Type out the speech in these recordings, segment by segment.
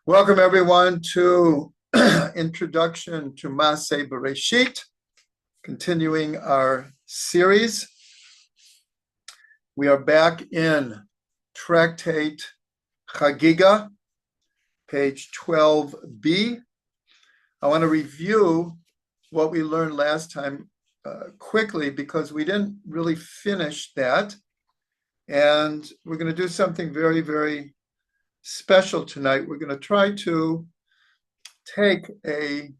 Welcome everyone to Introduction to Ma'aseh Bereishit, continuing our series. We are back in tractate Chagigah, page 12b. I want to review what we learned last time quickly because we didn't really finish that. And we're going to do something very, very special tonight. We're going to try to take a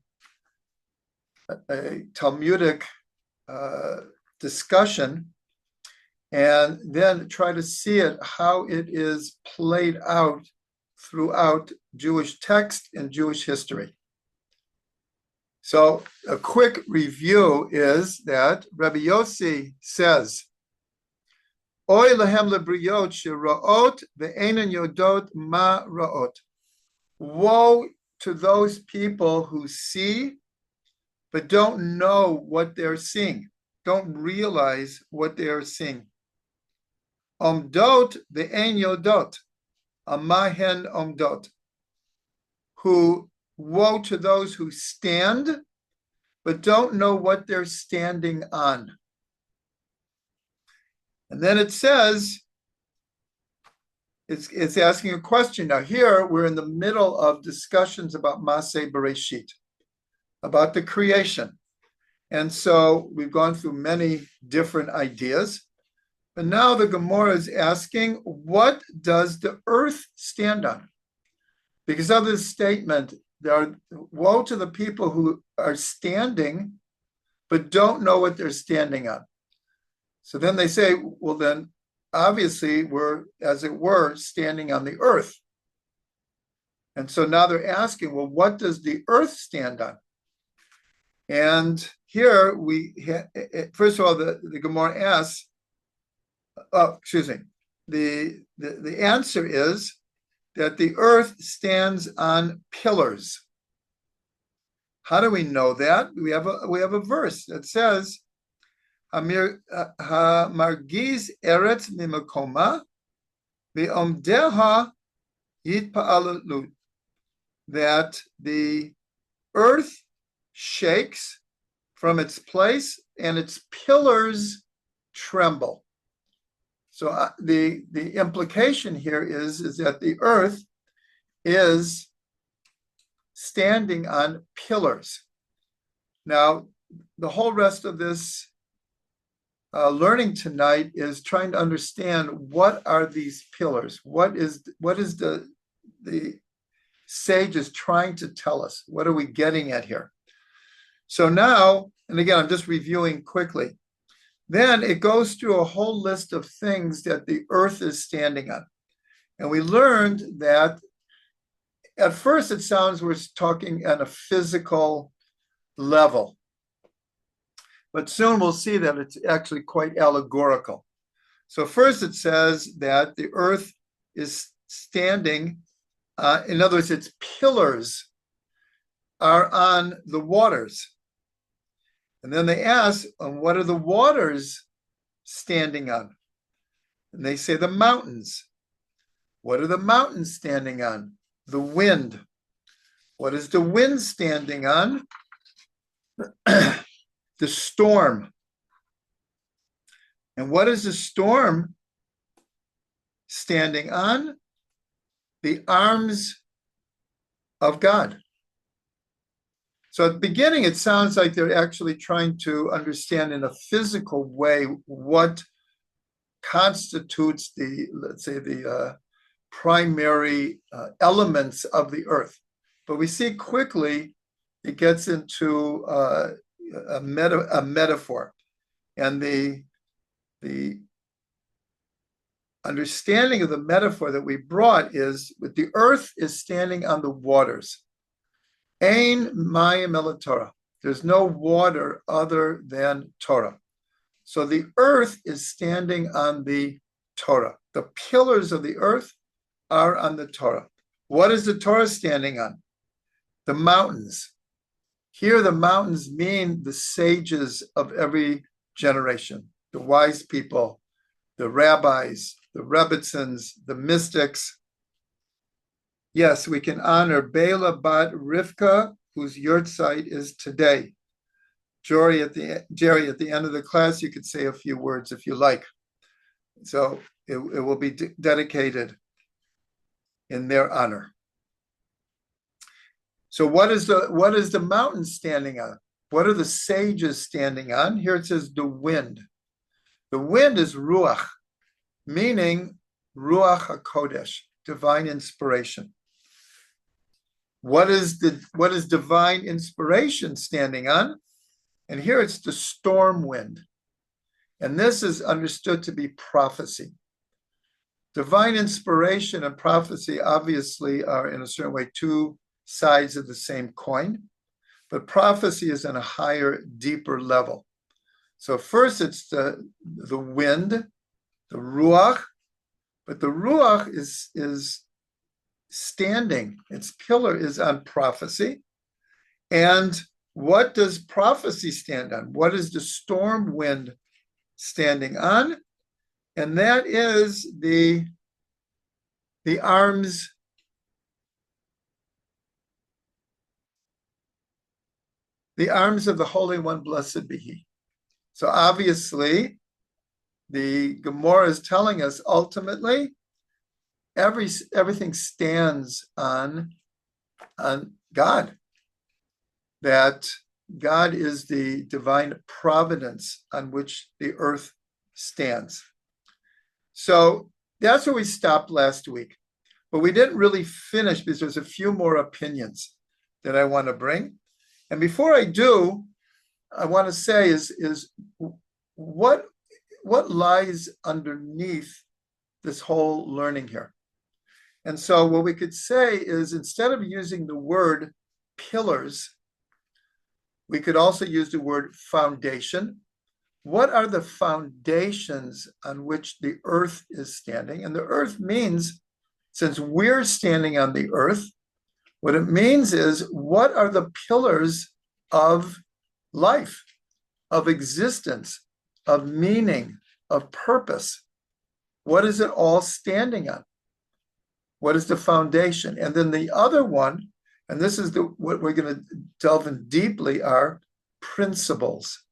Talmudic discussion and then try to see it, how it is played out throughout Jewish text and Jewish history. So a quick review is that Rabbi Yosi says, Oy lahem lebriot shira'ot ve'enan yodot ma ra'ot. Woe to those people who see but don't know what they're seeing, don't realize what they are seeing. Omdot ve'en yodot, amahen omdot. Woe to those who stand but don't know what they're standing on. And then it says, it's asking a question. Now here, we're in the middle of discussions about Ma'aseh Bereishit, about the creation. And so we've gone through many different ideas. But now the Gemara is asking, what does the earth stand on? Because of this statement, there are woe to the people who are standing, but don't know what they're standing on. So then they say, well, then obviously we're, as it were, standing on the earth. And so now they're asking, well, what does the earth stand on? And here first of all, the Gemara asks, the answer is that the earth stands on pillars. How do we know that? We have a verse that says, Hamargiz eretz mimakoma ve'omdeha yitpa'alalu, that the earth shakes from its place and its pillars tremble. So the implication here is that the earth is standing on pillars. Now, the whole rest of this learning tonight is trying to understand what are these pillars. What is the sages trying to tell us? What are we getting at here? So now, and again, I'm just reviewing quickly. Then it goes through a whole list of things that the earth is standing on. And we learned that at first it sounds we're talking at a physical level. But soon we'll see that it's actually quite allegorical. So first it says that the earth is standing, in other words, its pillars are on the waters. And then they ask, what are the waters standing on? And they say the mountains. What are the mountains standing on? The wind. What is the wind standing on? The storm. And what is the storm standing on? The arms of God. So at the beginning, it sounds like they're actually trying to understand in a physical way what constitutes the primary elements of the earth. But we see quickly it gets into a metaphor, and the understanding of the metaphor that we brought is that the earth is standing on the waters. Ein mayim ela Torah. There's no water other than Torah. So the earth is standing on the Torah. The pillars of the earth are on the Torah. What is the Torah standing on? The mountains. Here, the mountains mean the sages of every generation, the wise people, the rabbis, the Rebbitzins, the mystics. Yes, we can honor Bela Bat Rivka, whose yurtzeit is today. Jerry, at the end of the class, you could say a few words if you like. So it will be dedicated in their honor. So what is the mountain standing on? What are the sages standing on? Here it says the wind. The wind is ruach, meaning ruach hakodesh, divine inspiration. What is divine inspiration standing on? And here it's the storm wind. And this is understood to be prophecy. Divine inspiration and prophecy obviously are in a certain way two sides of the same coin, but prophecy is on a higher, deeper level. So first it's the wind, the ruach, but the ruach is standing, its pillar is on prophecy. And what does prophecy stand on? What is the storm wind standing on? And that is the arms of the Holy One, blessed be He. So obviously, the Gemara is telling us ultimately everything stands on God. That God is the divine providence on which the earth stands. So that's where we stopped last week. But we didn't really finish because there's a few more opinions that I want to bring. And before I do, I want to say is what lies underneath this whole learning here. And so what we could say is instead of using the word pillars, we could also use the word foundation. What are the foundations on which the earth is standing? And the earth means, since we're standing on the earth, what it means is what are the pillars of life, of existence, of meaning, of purpose? What is it all standing on? What is the foundation? And then the other one, and this is what we're going to delve in deeply, are principles.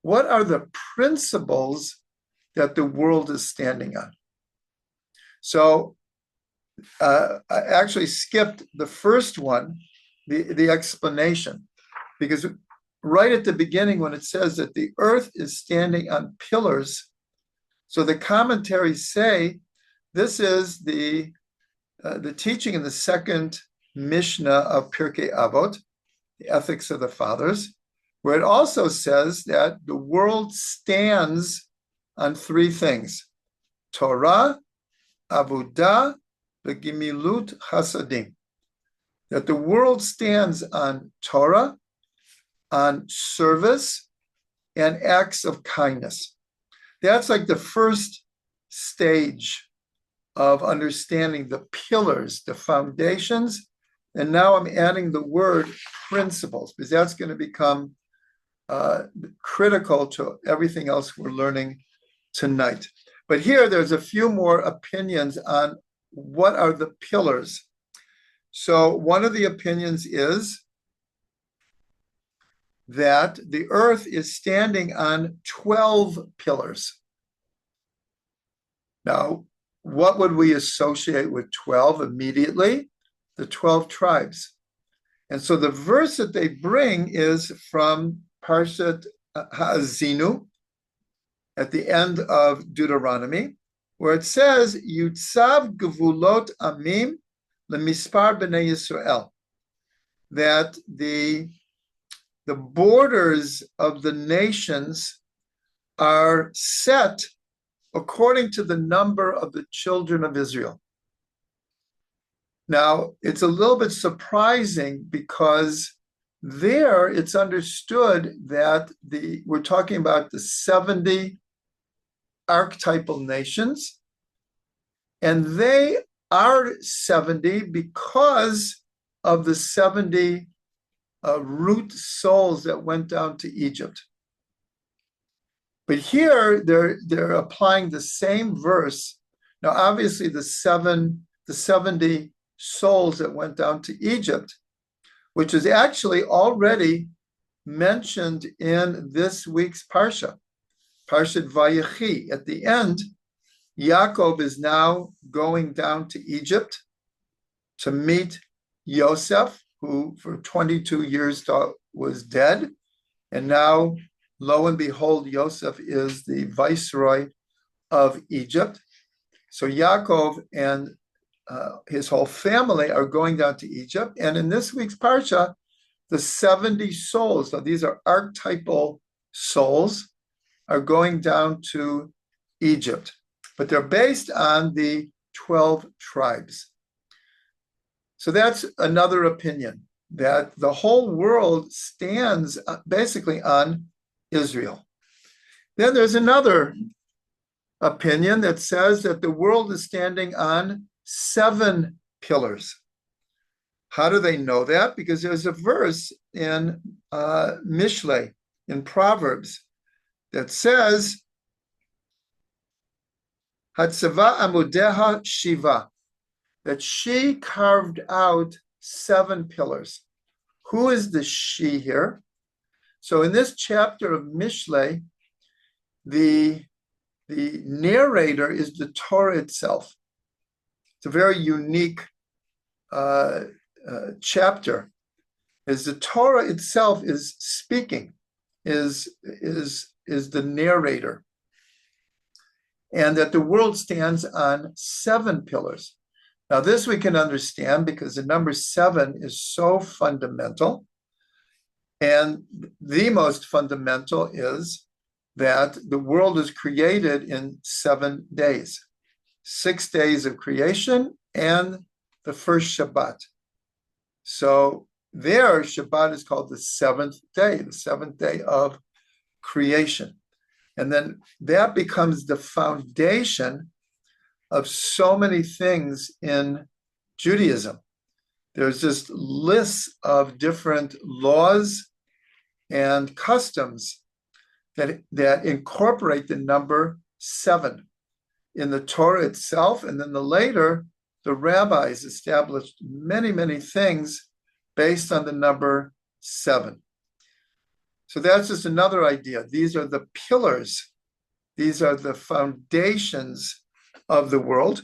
What are the principles that the world is standing on? So I actually skipped the first one, the explanation, because right at the beginning when it says that the earth is standing on pillars, so the commentaries say this is the teaching in the second Mishnah of Pirkei Avot, the Ethics of the Fathers, where it also says that the world stands on three things: Torah, Avodah, Gemilut Chasadim. That the world stands on Torah, on service, and acts of kindness. That's like the first stage of understanding the pillars, the foundations. And now I'm adding the word principles, because that's going to become critical to everything else we're learning tonight. But here there's a few more opinions on what are the pillars. So one of the opinions is that the earth is standing on 12 pillars. Now, what would we associate with 12 immediately? The 12 tribes. And so the verse that they bring is from Parshat Ha'azinu, at the end of Deuteronomy, where it says, Yutzav Gevulot Amim Lemispar B'nai Yisrael, that the borders of the nations are set according to the number of the children of Israel. Now, it's a little bit surprising because there it's understood that we're talking about the 70 archetypal nations, and they are 70 because of the 70 root souls that went down to Egypt. But here they're applying the same verse. Now, obviously, the 70 souls that went down to Egypt, which is actually already mentioned in this week's Parsha, Parshat Vayechi. At the end, Yaakov is now going down to Egypt to meet Yosef, who for 22 years was dead. And now, lo and behold, Yosef is the viceroy of Egypt. So Yaakov and his whole family are going down to Egypt. And in this week's Parsha, the 70 souls, so these are archetypal souls, are going down to Egypt. But they're based on the 12 tribes. So that's another opinion, that the whole world stands basically on Israel. Then there's another opinion that says that the world is standing on 7 pillars. How do they know that? Because there's a verse in Mishlei, in Proverbs, that says, Hatzava amudeha shiva, that she carved out 7 pillars. Who is the she here? So in this chapter of Mishlei, the narrator is the Torah itself. It's a very unique chapter, as the Torah itself is speaking, is the narrator, and that the world stands on 7 pillars. Now, this we can understand because the number 7 is so fundamental, and the most fundamental is that the world is created in 7 days, 6 days of creation and the first Shabbat. So there, Shabbat is called the 7th day of creation. And then that becomes the foundation of so many things in Judaism. There's just lists of different laws and customs that incorporate the number 7 in the Torah itself. And then later, the rabbis established many, many things based on the number 7. So that's just another idea. These are the pillars. These are the foundations of the world.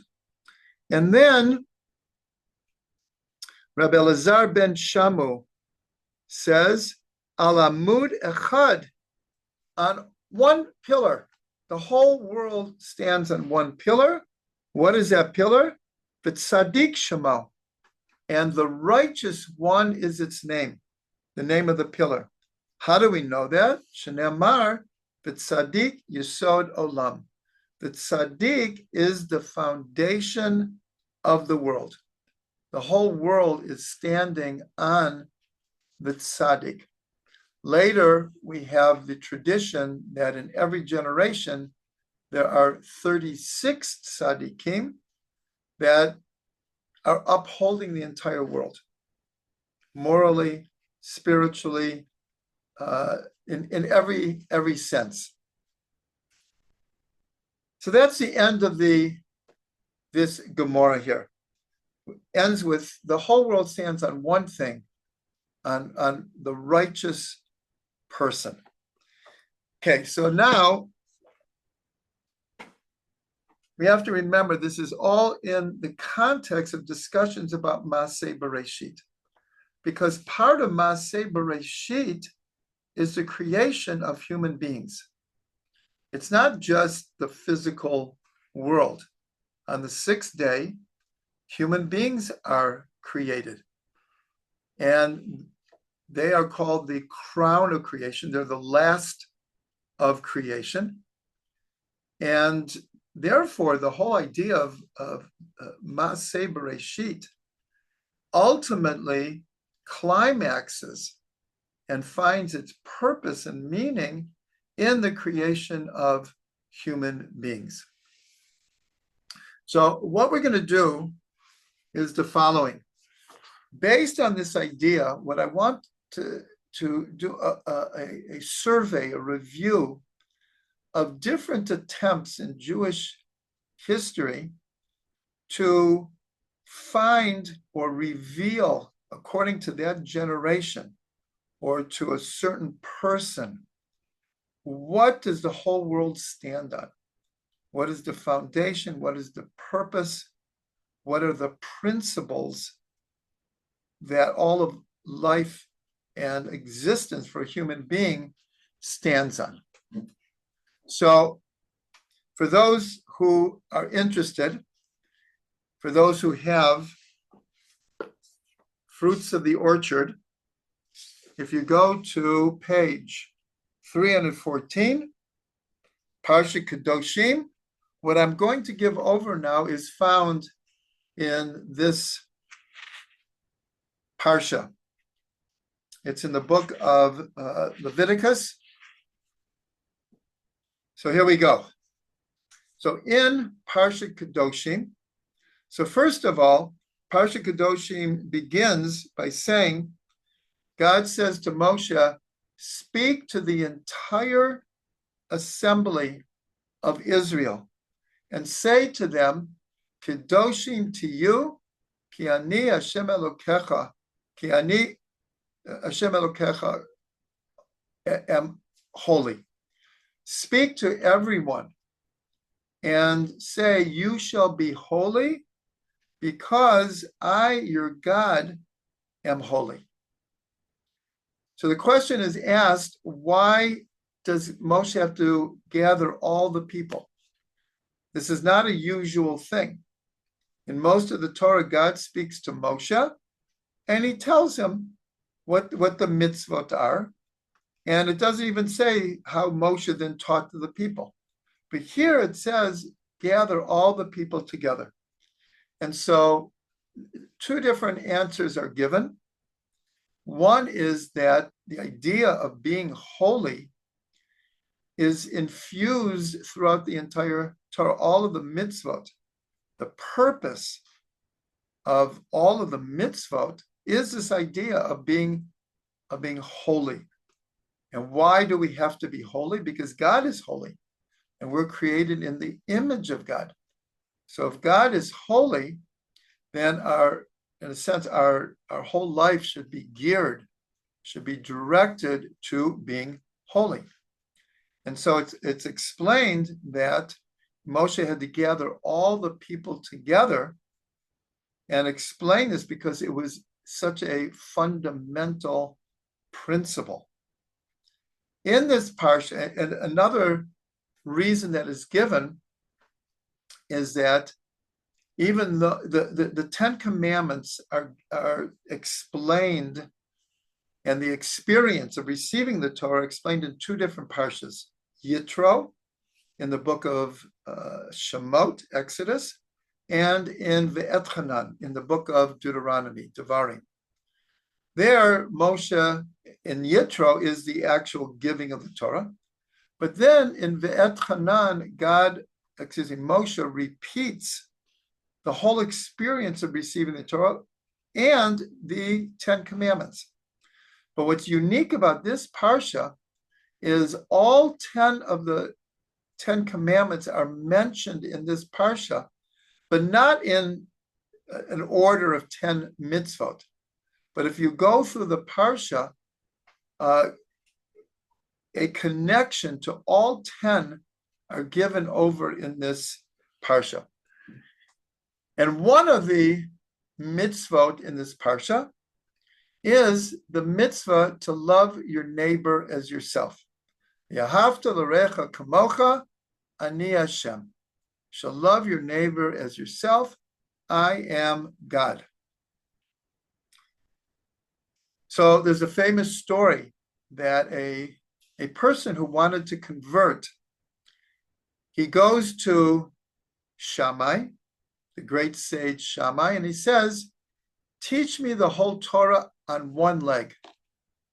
And then Rabbi Elazar ben Shamu says, Al amud echad, on one pillar. The whole world stands on one pillar. What is that pillar? The Tzaddik Shemo. And the righteous one is its name, the name of the pillar. How do we know that? Shene'amar, the Tzaddik Yesod Olam. The Tzaddik is the foundation of the world. The whole world is standing on the Tzaddik. Later, we have the tradition that in every generation, there are 36 tzaddikim that are upholding the entire world, morally, spiritually, in every sense. So that's the end of this Gemara here. It ends with the whole world stands on one thing, on the righteous person. Okay, so now we have to remember this is all in the context of discussions about Ma'aseh Bereishit, because part of Ma'aseh Bereishit is the creation of human beings. It's not just the physical world. On the 6th day, human beings are created, and they are called the crown of creation. They're the last of creation. And therefore, the whole idea of Ma'aseh Bereishit ultimately climaxes and finds its purpose and meaning in the creation of human beings. So what we're going to do is the following. Based on this idea, what I want to do a survey, a review of different attempts in Jewish history to find or reveal according to that generation or to a certain person, what does the whole world stand on? What is the foundation? What is the purpose? What are the principles that all of life and existence for a human being stands on? So for those who are interested, for those who have Fruits of the Orchard, if you go to page 314, Parsha Kedoshim, what I'm going to give over now is found in this Parsha. It's in the book of Leviticus. So here we go. So in Parsha Kedoshim, so first of all, Parsha Kedoshim begins by saying, God says to Moshe, speak to the entire assembly of Israel and say to them, Kedoshim to you, ki ani Hashem Elokecha, ki ani Hashem Elokecha am holy. Speak to everyone and say, you shall be holy because I, your God, am holy. So the question is asked, why does Moshe have to gather all the people? This is not a usual thing. In most of the Torah, God speaks to Moshe, and he tells him what the mitzvot are. And it doesn't even say how Moshe then taught to the people. But here it says, gather all the people together. And so two different answers are given. One is that the idea of being holy is infused throughout the entire Torah, all of the mitzvot. The purpose of all of the mitzvot is this idea of being holy. And why do we have to be holy? Because God is holy, and we're created in the image of God. So if God is holy, then in a sense, our whole life should be geared, should be directed to being holy. And so it's explained that Moshe had to gather all the people together and explain this because it was such a fundamental principle. In this parsha, and another reason that is given is that even the Ten Commandments are explained, and the experience of receiving the Torah explained in two different parshas. Yitro, in the book of Shemot, Exodus, and in Ve'etchanan, in the book of Deuteronomy, Devarim. There, Moshe in Yitro is the actual giving of the Torah. But then in Ve'etchanan, Moshe repeats the whole experience of receiving the Torah and the Ten Commandments. But what's unique about this parsha is all 10 of the 10 commandments are mentioned in this parsha, but not in an order of 10 mitzvot. But if you go through the parsha, a connection to all 10 are given over in this parsha. And one of the mitzvot in this parsha is the mitzvah to love your neighbor as yourself. Yahavta l'recha kamocha, ani Hashem. Shall love your neighbor as yourself. I am God. So there's a famous story that a person who wanted to convert, he goes to Shammai, the great sage Shammai, and he says, teach me the whole Torah on one leg,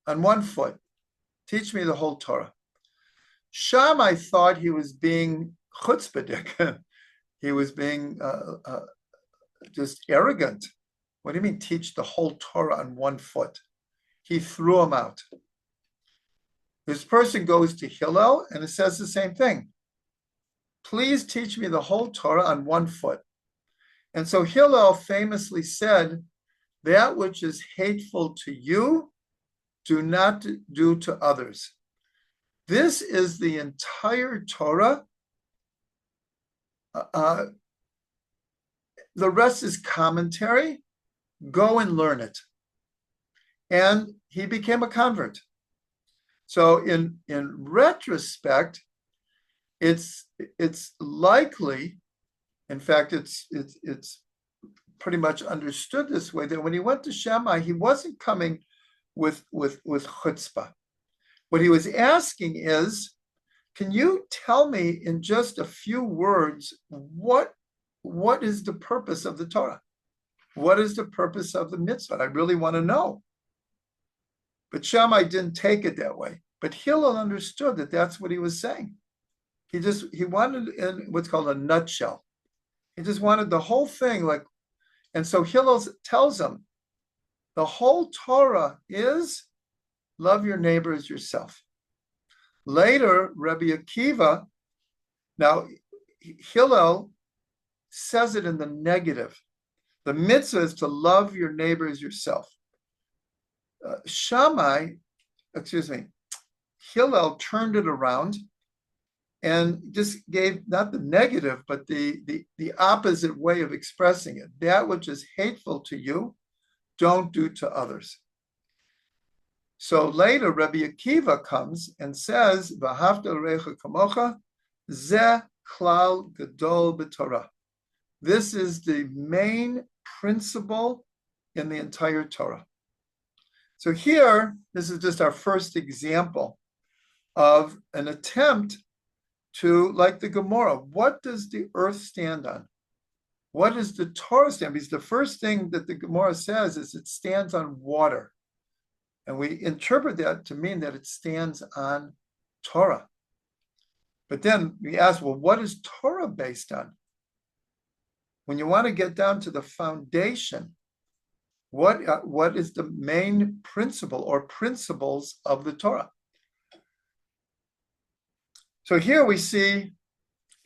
on one foot. Teach me the whole Torah. Shammai thought he was being chutzpahdik. He was being just arrogant. What do you mean, teach the whole Torah on one foot? He threw him out. This person goes to Hillel, and it says the same thing. Please teach me the whole Torah on one foot. And so Hillel famously said, that which is hateful to you, do not do to others. This is the entire Torah. The rest is commentary. Go and learn it. And he became a convert. So in retrospect, it's likely, in fact, it's pretty much understood this way, that when he went to Shammai, he wasn't coming with chutzpah. What he was asking is, can you tell me in just a few words what is the purpose of the Torah? What is the purpose of the mitzvah? I really want to know. But Shammai didn't take it that way. But Hillel understood that that's what he was saying. He wanted in what's called a nutshell. He just wanted the whole thing, like, and so Hillel tells him, the whole Torah is love your neighbor as yourself. Later, Rabbi Akiva, now Hillel says it in the negative. The mitzvah is to love your neighbor as yourself. Hillel turned it around and just gave not the negative, but the opposite way of expressing it. That which is hateful to you, don't do to others. So later, Rabbi Akiva comes and says, "V'ahavta l'recha kamocha, zeh klal gadol b'Torah." This is the main principle in the entire Torah. So here, this is just our first example of an attempt to, like the Gemara, what does the earth stand on? What does the Torah stand on? Because the first thing that the Gemara says is it stands on water. And we interpret that to mean that it stands on Torah. But then we ask, well, what is Torah based on? When you want to get down to the foundation, what is the main principle or principles of the Torah? So here we see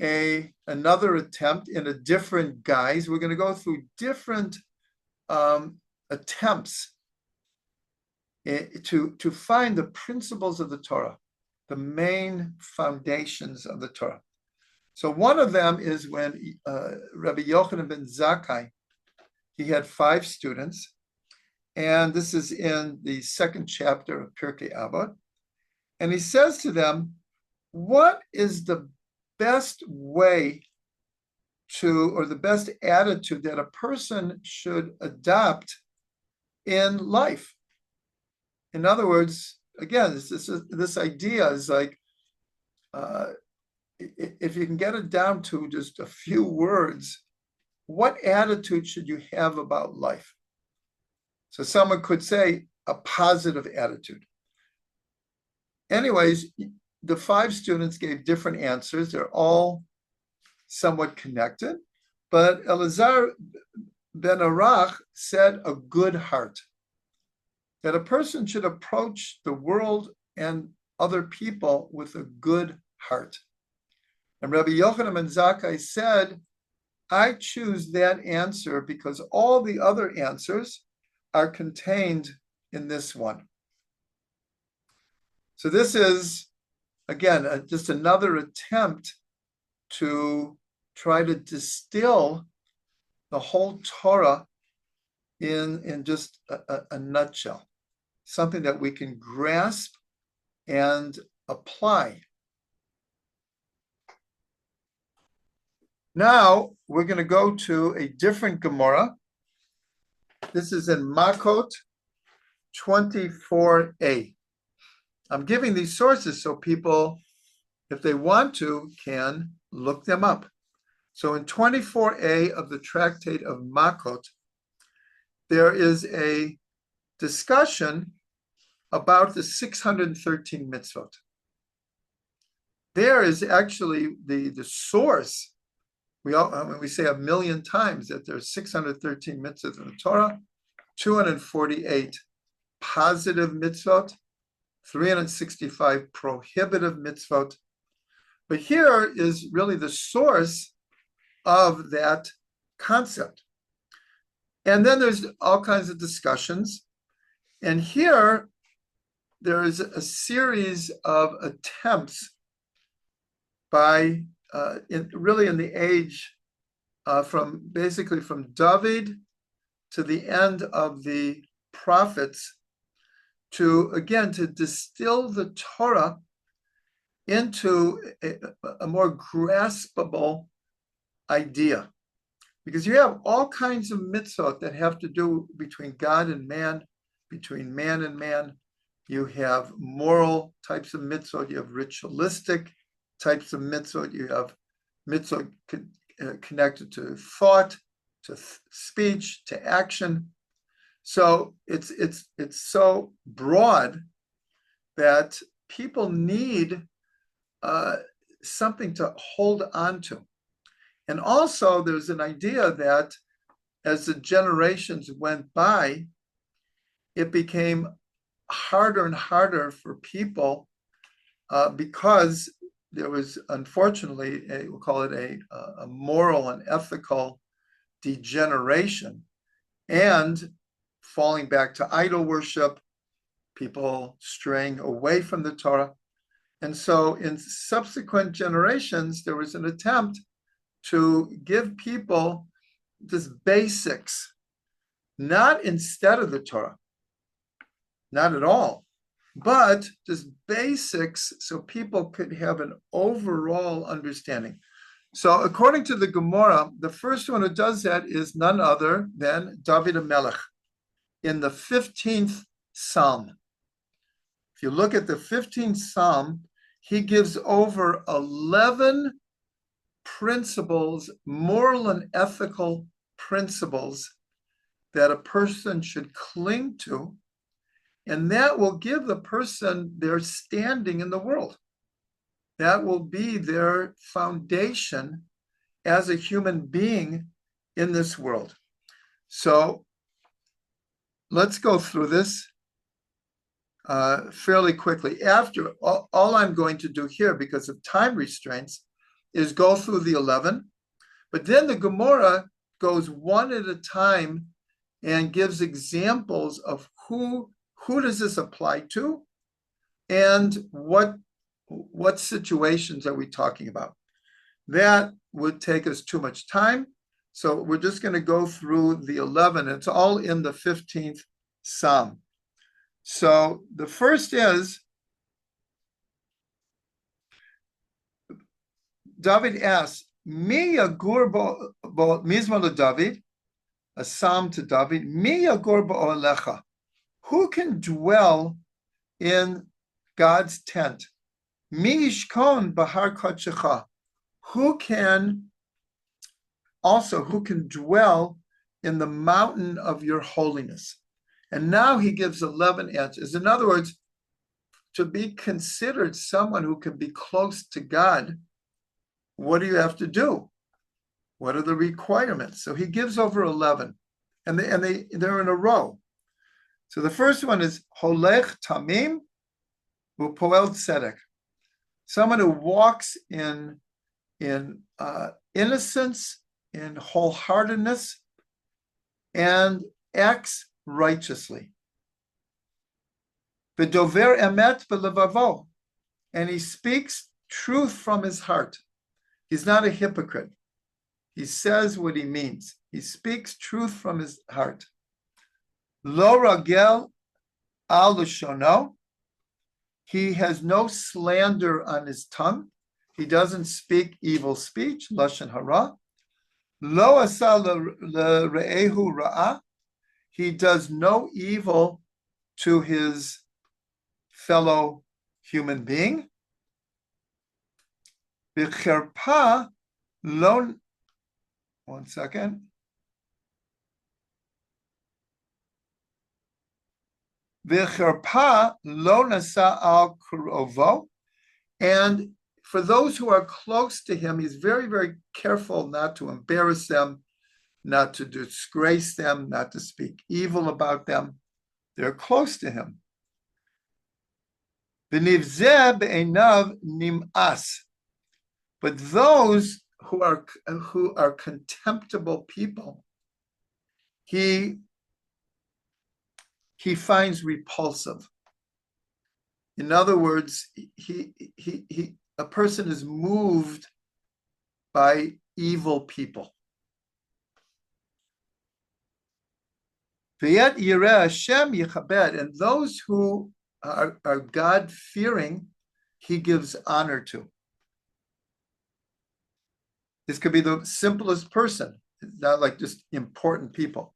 another attempt in a different guise. We're going to go through different attempts to find the principles of the Torah, the main foundations of the Torah. So one of them is when Rabbi Yochanan ben Zakkai, he had 5 students, and this is in the 2nd chapter of Pirkei Avot, and he says to them, what is the best way or the best attitude that a person should adopt in life? In other words, again, this idea is like, if you can get it down to just a few words, what attitude should you have about life? So someone could say a positive attitude. Anyways, the 5 students gave different answers. They're all somewhat connected, but Elazar ben Arach said a good heart. That a person should approach the world and other people with a good heart. And Rabbi Yochanan ben Zakkai said, I choose that answer because all the other answers are contained in this one. So this is, again, just another attempt to try to distill the whole Torah in just a nutshell, something that we can grasp and apply. Now we're going to go to a different Gemara. This is in Makot 24a. I'm giving these sources so people, if they want to, can look them up. So in 24a of the tractate of Makot, there is a discussion about the 613 mitzvot. There is actually the source. We say 1,000,000 times that there's 613 mitzvot in the Torah, 248 positive mitzvot, 365 prohibitive mitzvot. But here is really the source of that concept. And then there's all kinds of discussions. And here, there is a series of attempts by, really in the age from David to the end of the prophets to distill the Torah into a more graspable idea. Because you have all kinds of mitzvot that have to do between God and man, between man and man. You have moral types of mitzvot, you have ritualistic types of mitzvot, you have mitzvot connected to thought, to speech, to action. So it's so broad that people need something to hold on to. And also there's an idea that as the generations went by, it became harder and harder for people because there was, unfortunately, we'll call it a moral and ethical degeneration and falling back to idol worship, people straying away from the Torah. And so in subsequent generations, there was an attempt to give people just basics, not instead of the Torah, not at all, but just basics so people could have an overall understanding. So according to the Gemara, the first one who does that is none other than David HaMelech in the 15th Psalm. If you look at the 15th Psalm, he gives over 11 principles, moral and ethical principles that a person should cling to, and that will give the person their standing in the world. That will be their foundation as a human being in this world. So let's go through this fairly quickly. After all I'm going to do here, because of time restraints, is go through the 11, but then the Gemara goes one at a time and gives examples of who does this apply to and what situations are we talking about. That would take us too much time, so we're just going to go through the 11. It's all in the 15th Psalm. So the first is, David asks, Mi yagur bo mizmor David, a psalm to David, Mi yagur bo'olecha, who can dwell in God's tent? Mi yishkon bahar kodshecha, who can dwell in the mountain of your holiness? And now he gives 11 answers. In other words, to be considered someone who can be close to God, what do you have to do? What are the requirements? So he gives over 11, and they're in a row. So the first one is holech tamim upoel tzedek, someone who walks in innocence, in wholeheartedness, and acts righteously. V'dover emet b'levavo, and he speaks truth from his heart. He's not a hypocrite. He says what he means. He speaks truth from his heart. Lo ragel al lashono, he has no slander on his tongue. He doesn't speak evil speech, lashon hara. Lo asa lere'ehu ra'ah, he does no evil to his fellow human being. V'cherpa lo, one second. V'cherpa lo nasa al kurovo, and for those who are close to him, he's very, very careful not to embarrass them, not to disgrace them, not to speak evil about them. They're close to him. V'nivzeh be'einav nim'as, but those who are contemptible people, he finds repulsive. In other words, a person is moved by evil people. And those who are God-fearing, he gives honor to. This could be the simplest person, not like just important people.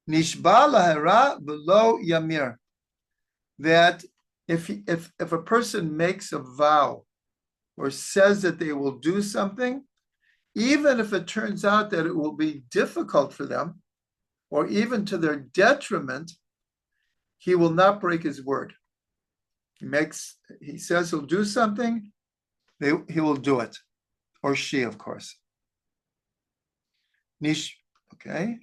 Nishba lahara v'lo yamir. That if a person makes a vow or says that they will do something, even if it turns out that it will be difficult for them, or even to their detriment, he will not break his word. He says he'll do something, he will do it. Or she, of course. Okay.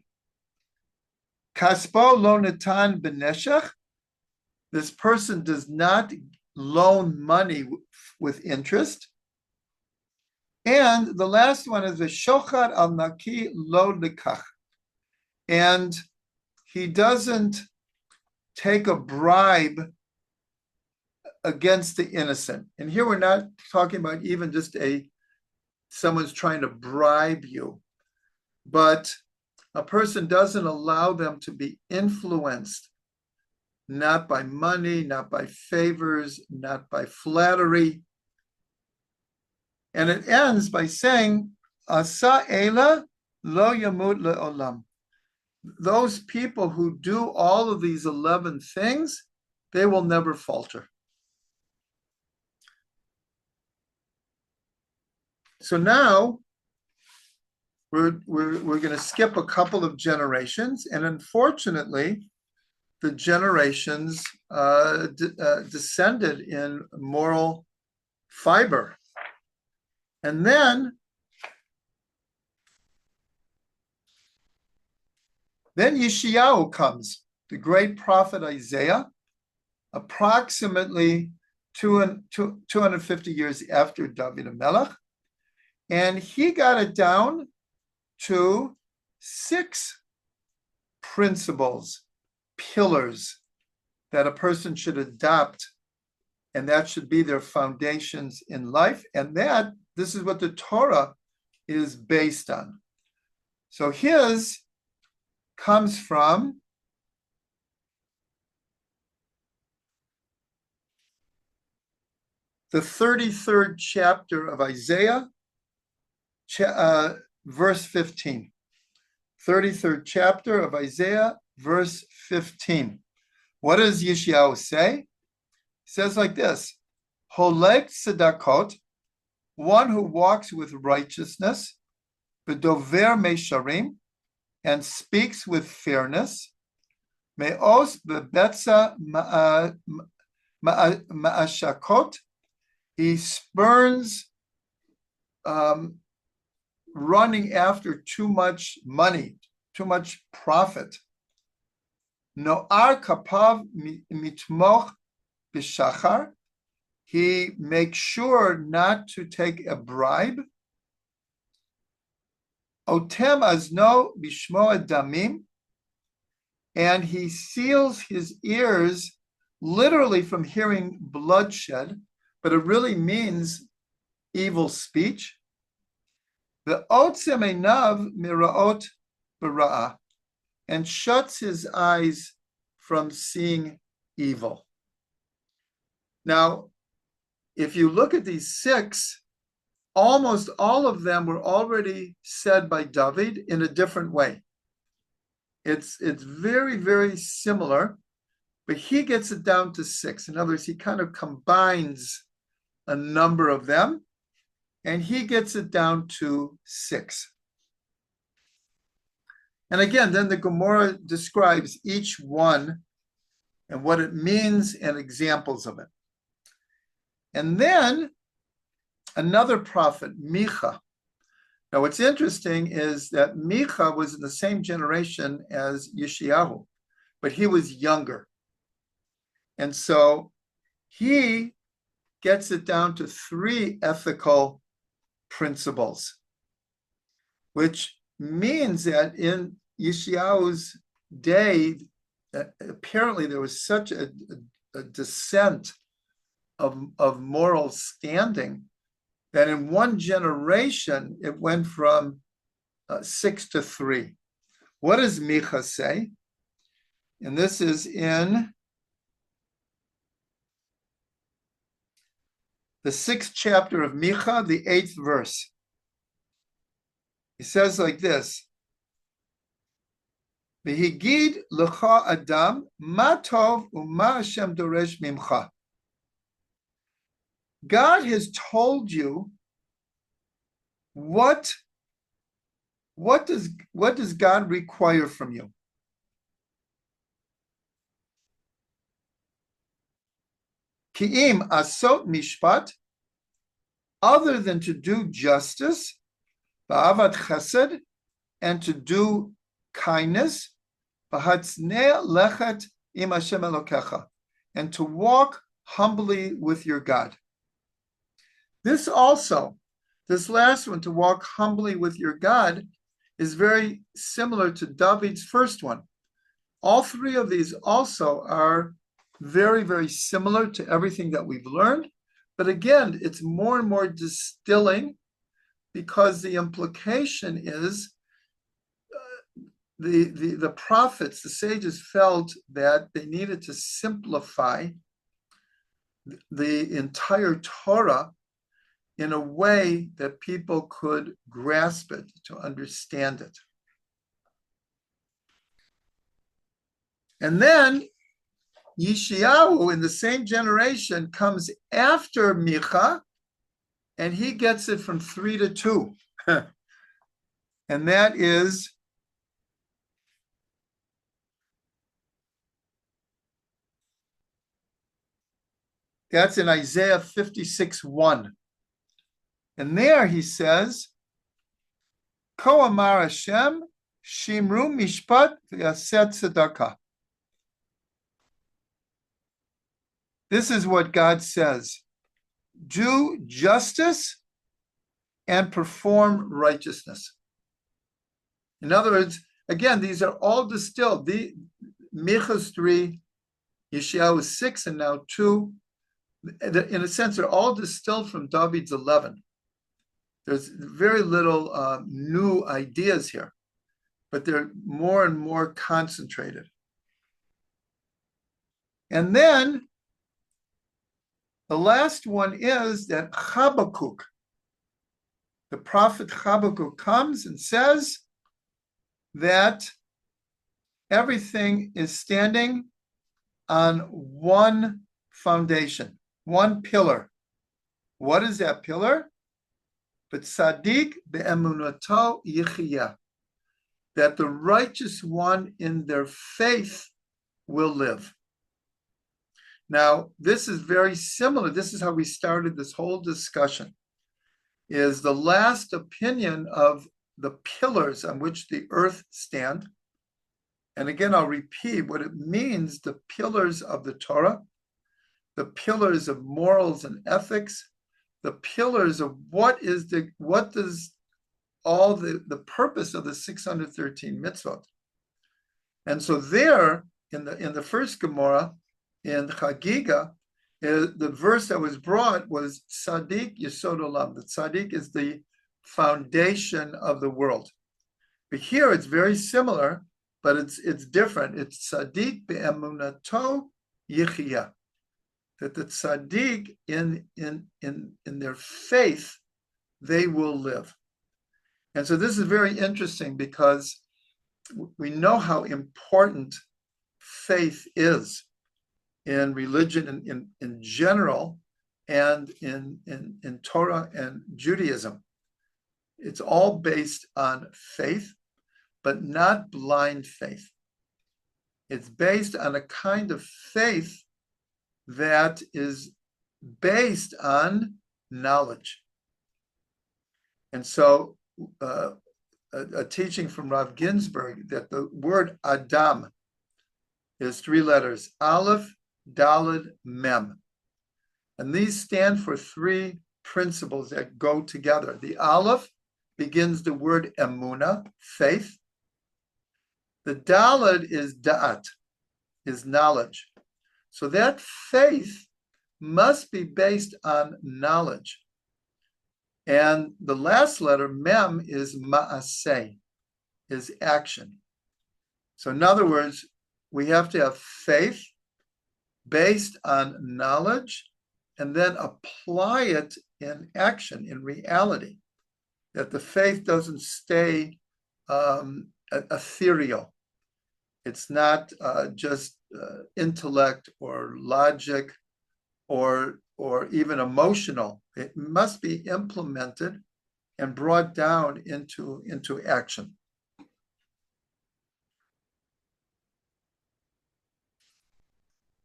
Kaspo lo natan b'neshech. This person does not loan money with interest. And the last one is the shochad al naki lo likach. And he doesn't take a bribe against the innocent. And here we're not talking about even just someone's trying to bribe you, but a person doesn't allow them to be influenced, not by money, not by favors, not by flattery. And it ends by saying, Asa ela lo yamut le'olam. Those people who do all of these 11 things, they will never falter. So now we're going to skip a couple of generations, and unfortunately, the generations descended in moral fiber. And then Yeshayahu comes, the great prophet Isaiah, approximately 250 years after David HaMelech. And he got it down to 6 principles, pillars that a person should adopt, and that should be their foundations in life. And this is what the Torah is based on. So his comes from the 33rd chapter of Isaiah, verse 15. 33rd chapter of Isaiah, verse 15. What does Yeshayahu say? He says like this: Holek tzedakot, one who walks with righteousness, v'dover mesharim, and speaks with fairness, me'os bebetza ma'ashakot, he spurns running after too much money, too much profit. No'ar kapav mitmoch b'shachar, he makes sure not to take a bribe. Otem azno bishmo damim, and he seals his ears literally from hearing bloodshed, but it really means evil speech. The otzem einav miraot b'ra'ah, and shuts his eyes from seeing evil. Now, if you look at these 6, almost all of them were already said by David in a different way. It's very, very similar, but he gets it down to 6. In other words, he kind of combines a number of them, and he gets it down to 6. And again, then the Gemara describes each one and what it means and examples of it. And then another prophet, Micha. Now, what's interesting is that Micha was in the same generation as Yeshayahu, but he was younger. And so he gets it down to 3 ethical principles. which means that in Yeshayahu's day, apparently there was such a descent of moral standing that in one generation it went from 6 to 3. What does Micha say? And this is in the 6th chapter of Micha, the 8th verse. He says like this: V'higid lecha Adam, ma tov u'ma Hashem doresh mimcha. God has told you what does God require from you? Ki'im asot mishpat, other than to do justice, ba'avat chesed, and to do kindness, b'hatznei lechet im Hashem Elokecha, and to walk humbly with your God. This also, this last one, to walk humbly with your God, is very similar to David's first one. All three of these also are very, very similar to everything that we've learned. But again, it's more and more distilling, because the implication is the prophets, the sages, felt that they needed to simplify the entire Torah in a way that people could grasp it, to understand it. And then Yeshayahu, in the same generation, comes after Micha, and he gets it from 3 to 2. And that is that's in Isaiah 56:1. And there he says, Ko amar Hashem, shimru mishpat v'yaseh tzedakah. This is what God says: do justice and perform righteousness. In other words, again, these are all distilled. The Micha's 3, Yeshayahu 6, and now 2. In a sense, they're all distilled from David's 11. There's very little new ideas here, but they're more and more concentrated. And then the last one is that Habakkuk, the prophet Habakkuk, comes and says that everything is standing on one foundation, one pillar. What is that pillar? But Tzaddik be'emunato yichya, that the righteous one in their faith will live. Now, this is very similar. This is how we started this whole discussion, is the last opinion of the pillars on which the earth stand. And again, I'll repeat what it means: the pillars of the Torah, the pillars of morals and ethics, the pillars of what does all the purpose of the 613 mitzvot. And so there, in the first Gemara, in Chagigah, the verse that was brought was Tzaddik Yesod Olam. The Tzaddik is the foundation of the world. But here it's very similar, but it's different. It's Tzaddik be'emunato yichya, that the Tzaddik in their faith, they will live. And so this is very interesting, because we know how important faith is in religion in general, and in Torah and Judaism. It's all based on faith, but not blind faith. It's based on a kind of faith that is based on knowledge. And so a teaching from Rav Ginsburg, that the word Adam is 3 letters, Aleph, Daled, Mem. And these stand for 3 principles that go together. The Aleph begins the word emuna, faith. The daled is da'at, is knowledge. So that faith must be based on knowledge. And the last letter, mem, is ma'aseh, is action. So in other words, we have to have faith based on knowledge and then apply it in action, in reality, that the faith doesn't stay ethereal. It's not just intellect or logic or even emotional. It must be implemented and brought down into action.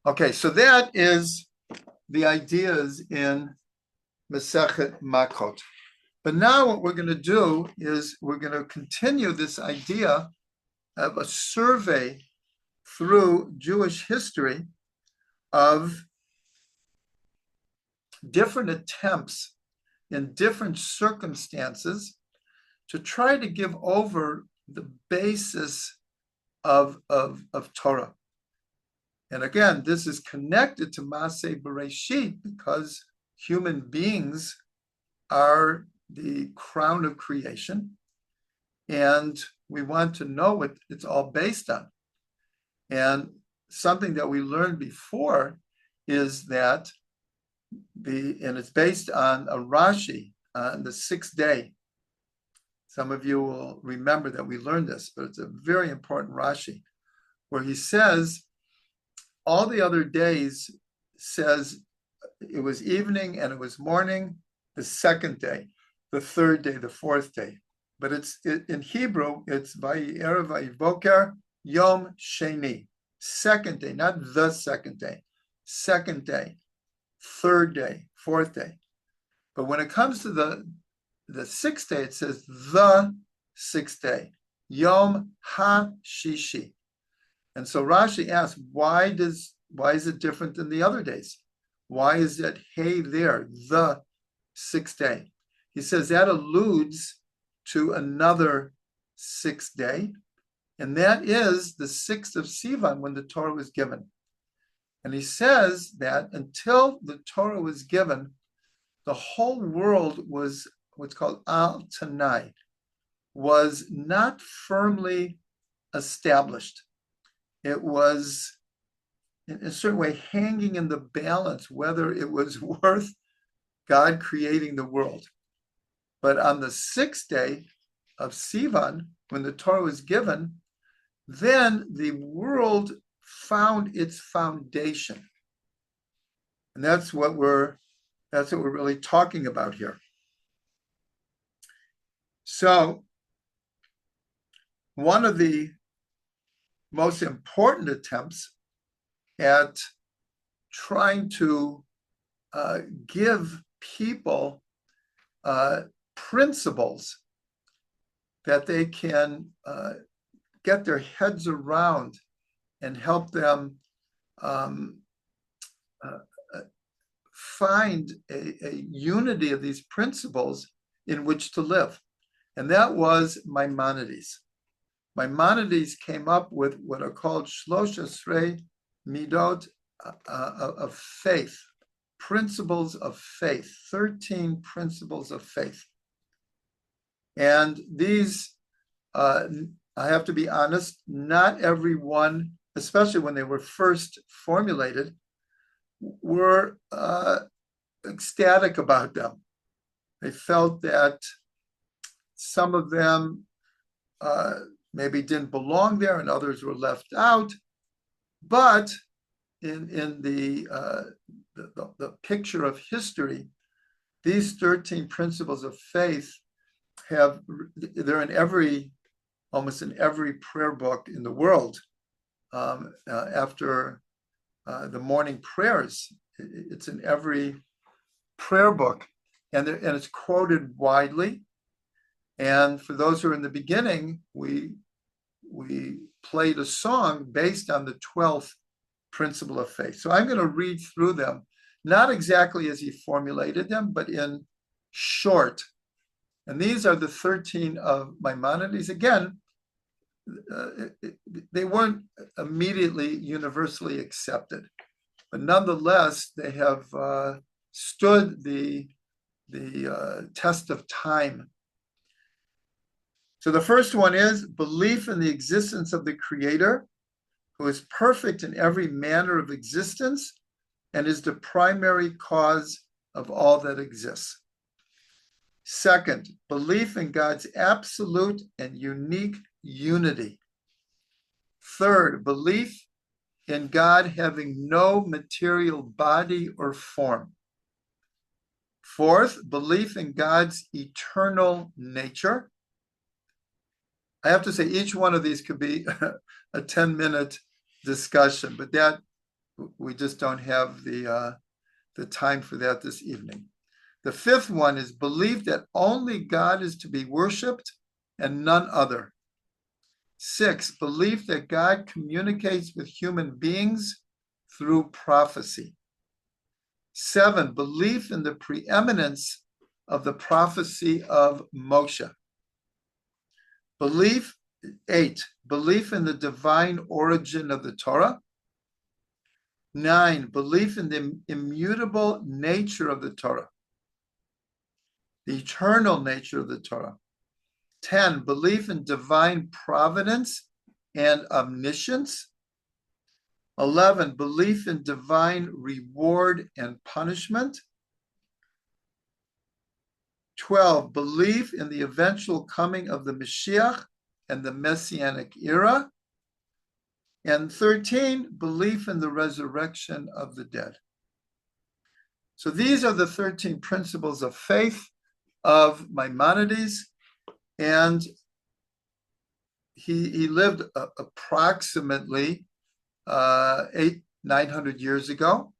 Okay, so that is the ideas in Masechet Makot. But now what we're going to do is we're going to continue this idea of a survey through Jewish history of different attempts in different circumstances to try to give over the basis of Torah. And again, this is connected to Ma'aseh Bereishit because human beings are the crown of creation. And we want to know what it's all based on. And something that we learned before is that and it's based on a Rashi on the sixth day. Some of you will remember that we learned this, but it's a very important Rashi where he says, all the other days says it was evening and it was morning, the second day, the third day, the fourth day. But in Hebrew, it's Vayerev Vayivoker Yom Sheni, second day, not the second day, third day, fourth day. But when it comes to the sixth day, it says the sixth day, Yom HaShishi. And so Rashi asks, why is it different than the other days? Why is that hey there, the sixth day? He says that alludes to another sixth day, and that is the 6th of Sivan when the Torah was given. And he says that until the Torah was given, the whole world was what's called al tanai, was not firmly established. It was, in a certain way, hanging in the balance whether it was worth God creating the world. But on the 6th day of Sivan, when the Torah was given, then the world found its foundation. And that's what we're really talking about here. So one of the most important attempts at trying to give people principles that they can get their heads around and help them find a unity of these principles in which to live. And that was Maimonides. Maimonides came up with what are called Shlosh Esrei Midot of faith, principles of faith, 13 principles of faith. And these, I have to be honest, not everyone, especially when they were first formulated, were ecstatic about them. They felt that some of them maybe didn't belong there and others were left out. But in the picture of history, these 13 principles of faith they're in almost in every prayer book in the world. After the morning prayers, it's in every prayer book, and it's quoted widely. And for those who are in the beginning, we played a song based on the 12th principle of faith. So I'm going to read through them, not exactly as he formulated them, but in short And these are the 13 of Maimonides. Again, they weren't immediately universally accepted, but nonetheless, they have stood the test of time. So the first one is belief in the existence of the Creator, who is perfect in every manner of existence and is the primary cause of all that exists. Second, belief in God's absolute and unique unity. Third, belief in God having no material body or form. Fourth, belief in God's eternal nature. I have to say each one of these could be a 10-minute discussion, but that we just don't have the time for that this evening. The fifth one is belief that only God is to be worshipped and none other. 6, belief that God communicates with human beings through prophecy. 7, belief in the preeminence of the prophecy of Moshe. 8, belief in the divine origin of the Torah. 9, belief in the immutable nature of the Torah, the eternal nature of the Torah. 10, belief in divine providence and omniscience. 11, belief in divine reward and punishment. 12, belief in the eventual coming of the Mashiach and the Messianic era. And 13, belief in the resurrection of the dead. So these are the 13 principles of faith of Maimonides, and he lived approximately 900 years ago,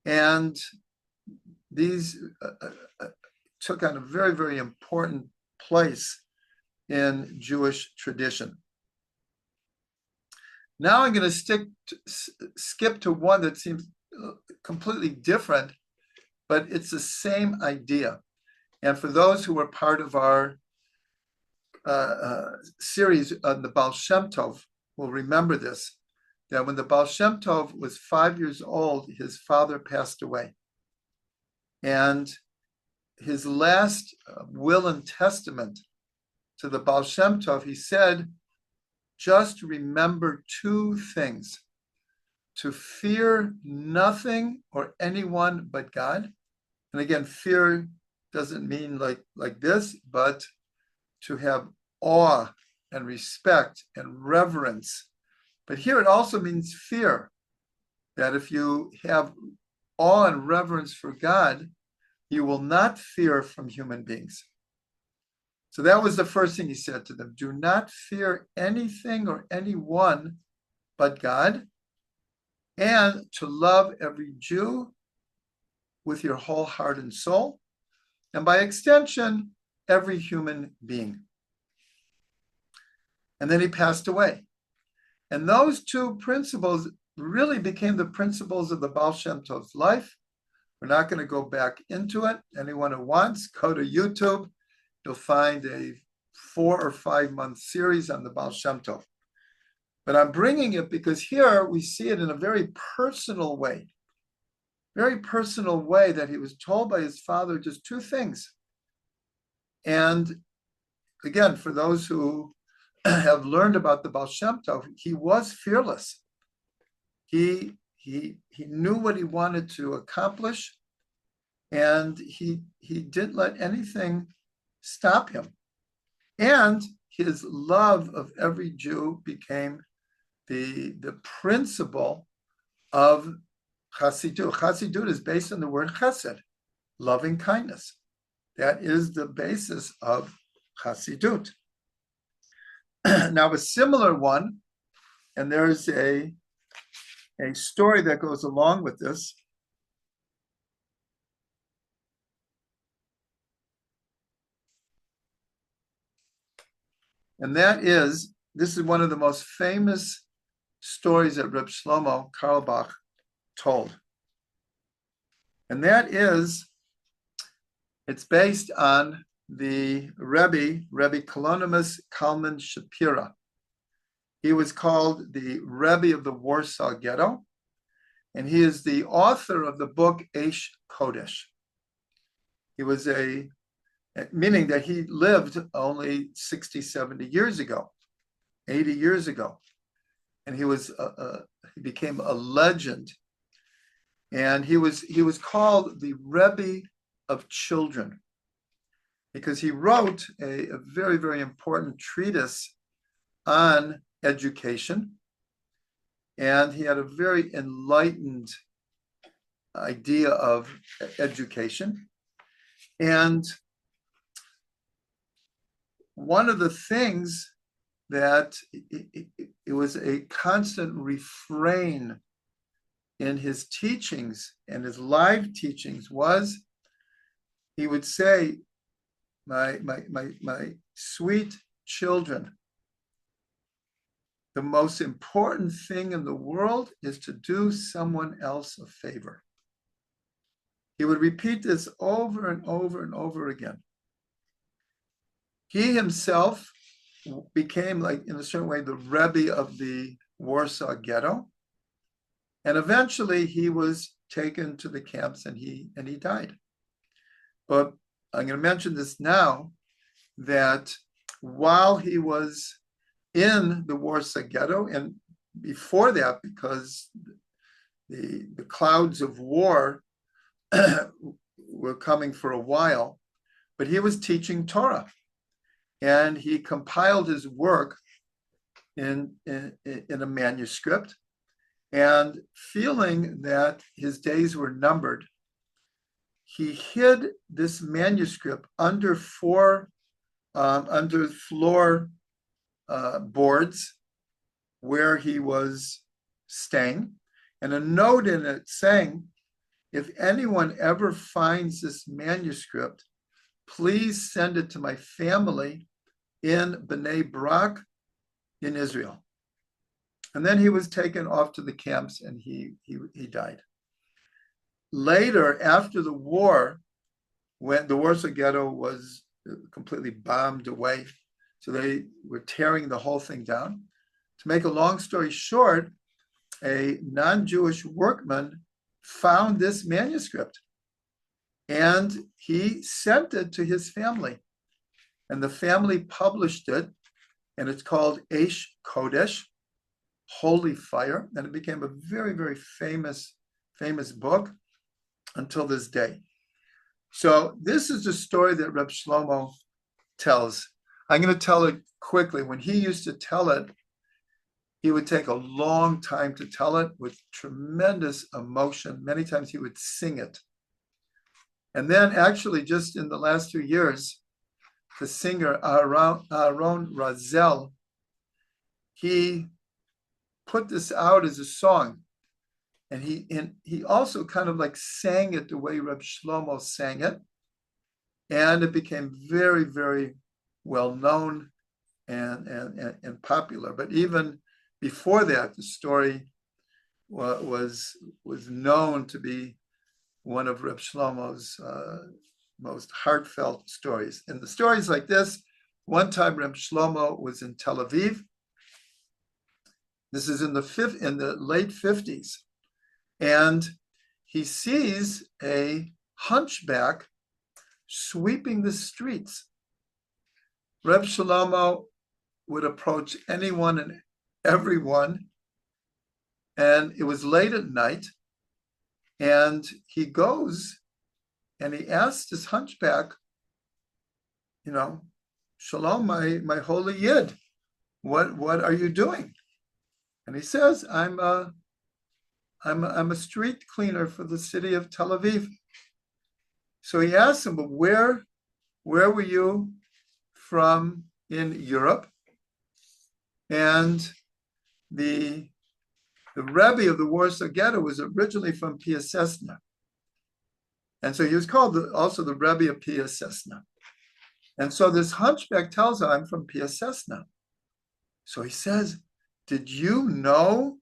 and these took on a very, very important place in Jewish tradition. Now I'm going to skip to one that seems completely different, but it's the same idea. And for those who were part of our series on the Baal Shem Tov will remember this, that when the Baal Shem Tov was 5 years old, his father passed away. And his last will and testament to the Baal Shem Tov, he said, just remember 2 things: to fear nothing or anyone but God. And again, fear doesn't mean like this, but to have awe and respect and reverence. But here it also means fear, that if you have awe and reverence for God, you will not fear from human beings. So that was the first thing he said to them: do not fear anything or anyone but God, and to love every Jew with your whole heart and soul, and by extension, every human being. And then he passed away. And those 2 principles really became the principles of the Baal Shem Tov's life. We're not going to go back into it. Anyone who wants, go to YouTube. You'll find a 4 or 5 month series on the Baal Shem Tov. But I'm bringing it because here we see it in a very personal way that he was told by his father just 2 things. And again, for those who have learned about the Baal Shem Tov, he was fearless. He knew what he wanted to accomplish, and he didn't let anything stop him. And his love of every Jew became the principle of Chassidut. Chassidut is based on the word chesed, loving kindness. That is the basis of Chassidut. Now, a similar one, and there's a story that goes along with this. And that is, this is one of the most famous stories that Reb Shlomo Carlebach told. And that is, it's based on the Rabbi Kalonymus Kalman Shapira. He was called the Rebbe of the Warsaw Ghetto, and he is the author of the book Eish Kodesh. He was meaning that he lived only 60, 70 years ago, 80 years ago. And he became a legend. And he was called the Rebbe of Children because he wrote a very, very important treatise on education. And he had a very enlightened idea of education. And one of the things that it was a constant refrain in his teachings and his live teachings was he would say, my sweet children, the most important thing in the world is to do someone else a favor. He would repeat this over and over and over again. He himself became, like in a certain way, the Rebbe of the Warsaw Ghetto. And eventually he was taken to the camps and he died. But I'm going to mention this now, that while he was in the Warsaw Ghetto, and before that, because the clouds of war were coming for a while, but he was teaching Torah. And he compiled his work in a manuscript, and feeling that his days were numbered, he hid this manuscript under floor boards where he was staying, and a note in it saying, if anyone ever finds this manuscript, please send it to my family in Bnei Brak in Israel. And then he was taken off to the camps and he died. Later, after the war, when the Warsaw Ghetto was completely bombed away, so they were tearing the whole thing down. To make a long story short, a non-Jewish workman found this manuscript and he sent it to his family. And the family published it, and it's called Eish Kodesh, Holy Fire, and it became a very, very famous book until this day. So this is the story that Reb Shlomo tells. I'm going to tell it quickly. When he used to tell it, he would take a long time to tell it with tremendous emotion. Many times he would sing it. And then actually just in the last 2 years, the singer Aaron Razel, he put this out as a song. And he also kind of like sang it the way Reb Shlomo sang it. And it became very, very well known and popular. But even before that, the story was known to be one of Reb Shlomo's most heartfelt stories. And the stories like this, one time Reb Shlomo was in Tel Aviv. This is in the late 50s. And he sees a hunchback sweeping the streets. Reb Shlomo would approach anyone and everyone. And it was late at night. And he goes and he asks this hunchback, Shalom, my holy Yid, what are you doing? And he says, I'm a street cleaner for the city of Tel Aviv. So he asks him, but where were you from in Europe? And the Rebbe of the Warsaw Ghetto was originally from Piaseczna. And so he was called also the Rebbe of Piaseczna. And so this hunchback tells him, I'm from Piaseczna. So he says, did you know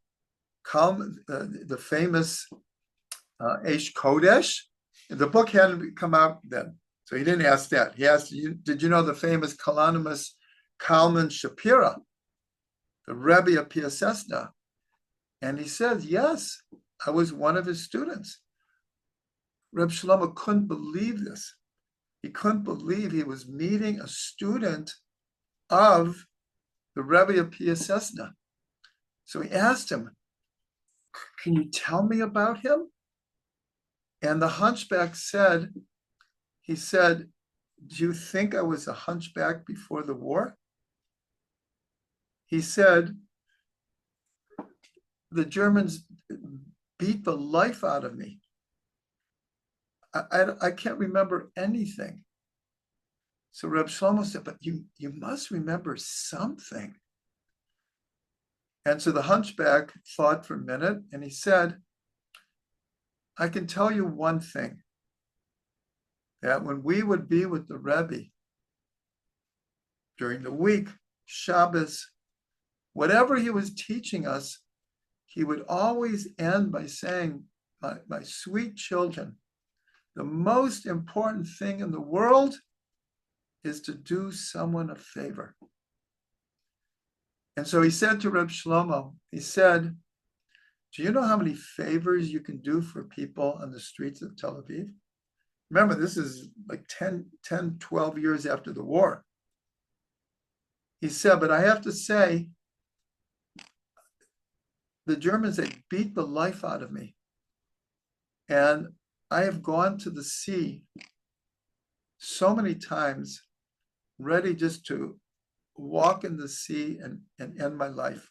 the famous Eish Kodesh? The book hadn't come out then. So he didn't ask that. He asked, did you know the famous Kalanimus Kalman Shapira, the Rebbe of Piaseczna? And he says, yes, I was one of his students. Reb Shlomo couldn't believe this. He couldn't believe he was meeting a student of the Rebbe of Piaseczna. So he asked him, can you tell me about him? And the hunchback said, he said, do you think I was a hunchback before the war? He said, the Germans beat the life out of me. I can't remember anything. So Reb Shlomo said, but you must remember something. And so the hunchback thought for a minute, and he said, I can tell you one thing, that when we would be with the Rebbe during the week, Shabbos, whatever he was teaching us, he would always end by saying, my sweet children, the most important thing in the world is to do someone a favor. And so he said to Reb Shlomo, he said, do you know how many favors you can do for people on the streets of Tel Aviv? Remember, this is like 10, 12 years after the war. He said, but I have to say, the Germans, they beat the life out of me. And I have gone to the sea so many times, ready just to walk in the sea and end my life.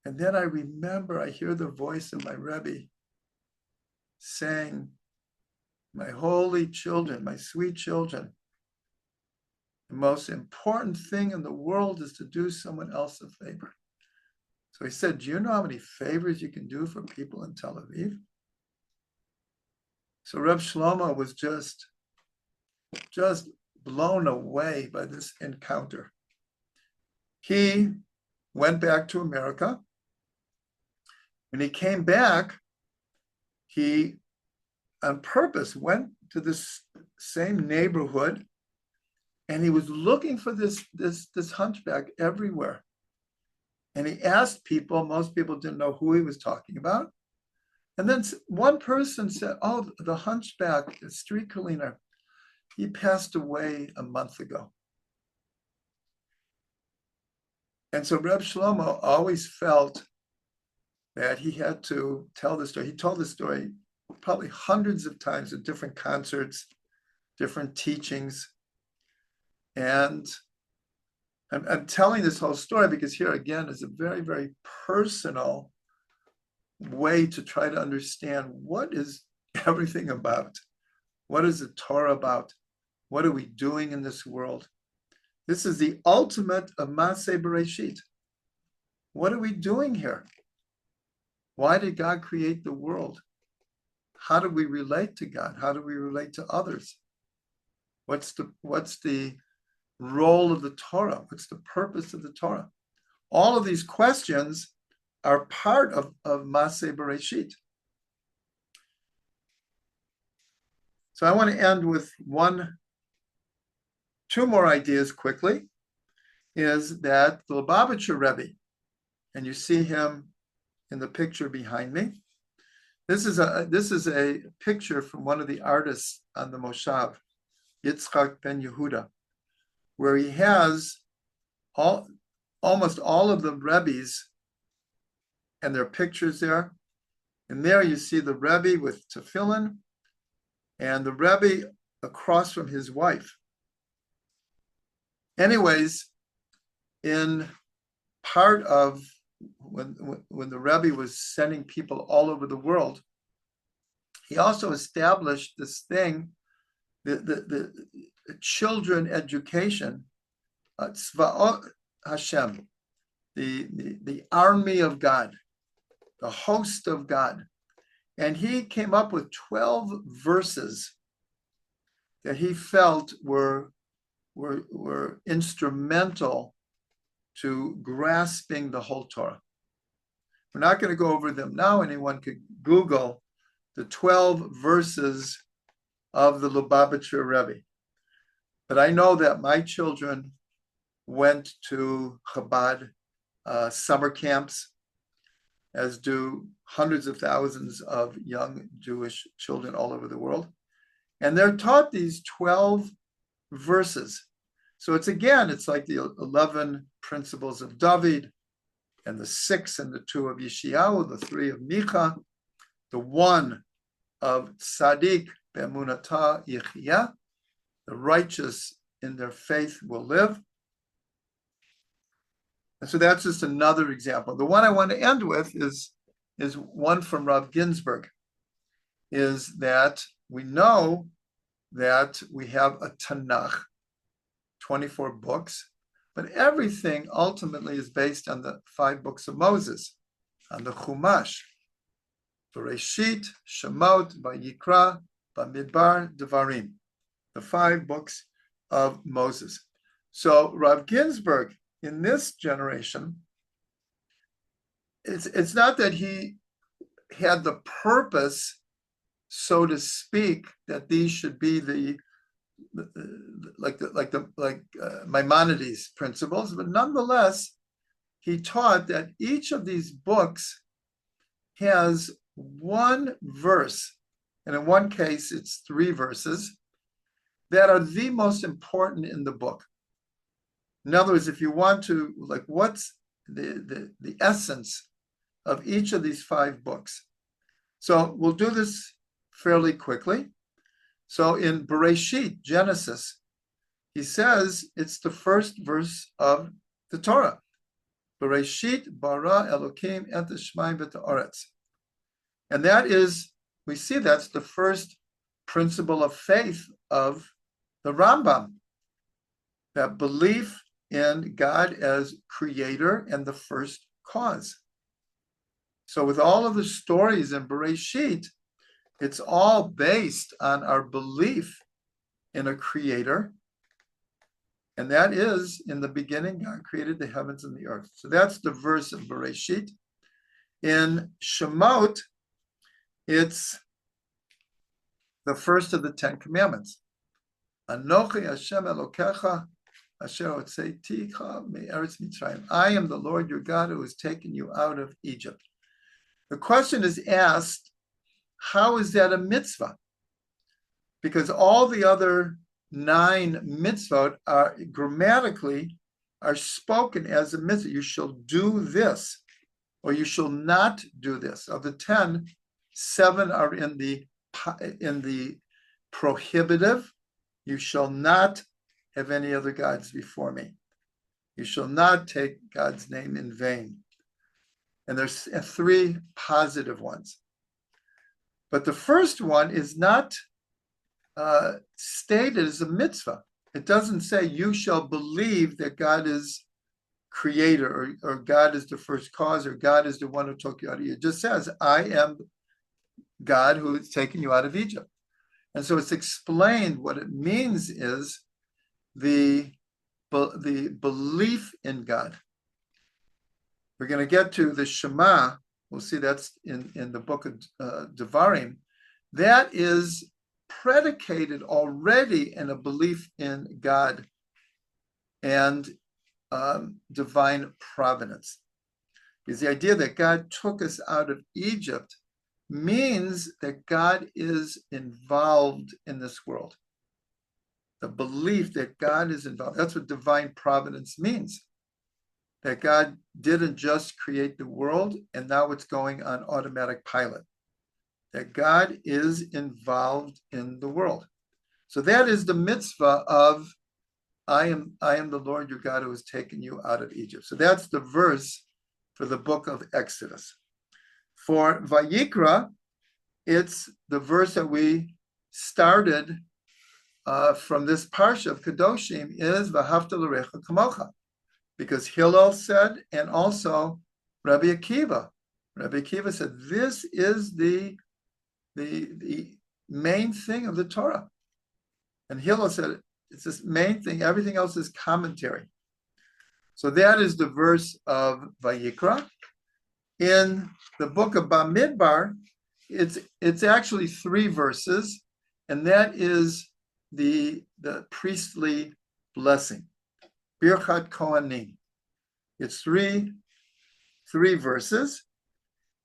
And then I remember, I hear the voice of my Rebbe saying, my holy children, my sweet children, the most important thing in the world is to do someone else a favor. So he said, do you know how many favors you can do for people in Tel Aviv? So Reb Shlomo was just blown away by this encounter. He went back to America. When he came back, he on purpose went to this same neighborhood, and he was looking for this hunchback everywhere. And he asked people, most people didn't know who he was talking about. And then one person said, oh, the hunchback, the street cleaner, he passed away a month ago. And so Reb Shlomo always felt that he had to tell the story. He told the story probably hundreds of times at different concerts, different teachings. And I'm telling this whole story because here again is a very, very personal way to try to understand what is everything about. What is the Torah about? What are we doing in this world? This is the ultimate of Ma'aseh Bereishit. What are we doing here? Why did God create the world? How do we relate to God? How do we relate to others? What's the role of the Torah? What's the purpose of the Torah? All of these questions are part of Ma'aseh Bereishit. So I want to end with two more ideas quickly, is that the Lubavitcher Rebbe, and you see him in the picture behind me. This is a picture from one of the artists on the Moshav, Yitzchak Ben Yehuda, where he has almost all of the Rebbes and their pictures there. And there you see the Rebbe with tefillin and the Rebbe across from his wife. Anyways, in part of when the Rebbe was sending people all over the world, he also established this thing, the children education, Tzva'ot Hashem, the army of God, the host of God. And he came up with 12 verses that he felt were instrumental to grasping the whole Torah. We're not going to go over them now. Anyone could Google the 12 verses of the Lubavitcher Rebbe. But I know that my children went to Chabad summer camps, as do hundreds of thousands of young Jewish children all over the world. And they're taught these 12 verses. So it's like the 11 principles of David, and the 6 and the 2 of Yeshayahu, the 3 of Micha, the 1 of Tzaddik, Be'emunatah Yechiyah, the righteous in their faith will live. And so that's just another example. The one I want to end with is one from Rav Ginsburg, is that we know that we have a Tanakh, 24 books, but everything ultimately is based on the 5 books of Moses, on the Chumash, Bereishit, Shemot, Vayikra, Bamidbar, Devarim, the 5 books of Moses. So Rav Ginsburg, in this generation, it's not that he had the purpose, so to speak, that these should be Maimonides principles, but nonetheless, he taught that each of these books has one verse, and in one case, it's 3 verses that are the most important in the book. In other words, if you want to, what's the essence of each of these 5 books? So we'll do this fairly quickly. So in Bereishit, Genesis, he says it's the first verse of the Torah. Bereishit bara Elokim et hashmayim v'et haaretz. And that is, we see that's the first principle of faith of the Rambam, that belief in God as creator and the first cause. So with all of the stories in Bereishit, it's all based on our belief in a creator. And that is, in the beginning, God created the heavens and the earth. So that's the verse of Bereishit. In Shemot, it's the first of the 10 commandments. Anochi Hashem Elokecha asher hotzeiticha me'eretz Mitzrayim. I am the Lord your God who has taken you out of Egypt. The question is asked, how is that a mitzvah? Because all the other 9 mitzvot are grammatically spoken as a mitzvah. You shall do this, or you shall not do this. Of the 10, 7 are in the prohibitive. You shall not have any other gods before me. You shall not take God's name in vain. And there's 3 positive ones. But the first one is not stated as a mitzvah. It doesn't say you shall believe that God is creator, or God is the first cause, or God is the one who took you out of Egypt. It just says, I am God who has taken you out of Egypt. And so it's explained what it means is the belief in God. We're going to get to the Shema. We'll see that's in the book of Devarim. That is predicated already in a belief in God and divine providence. Because the idea that God took us out of Egypt means that God is involved in this world. The belief that God is involved, that's what divine providence means. That God didn't just create the world and now it's going on automatic pilot. That God is involved in the world. So that is the mitzvah of I am the Lord your God who has taken you out of Egypt. So that's the verse for the book of Exodus. For Vayikra, it's the verse that we started from this parsha of Kedoshim is V'ahavta l'recha kamocha, because Hillel said, and also Rabbi Akiva. Rabbi Akiva said, this is the main thing of the Torah. And Hillel said, it's this main thing, everything else is commentary. So that is the verse of Vayikra. In the book of Bamidbar, it's actually 3 verses, and that is the priestly blessing, Birchat Kohanim. It's three verses,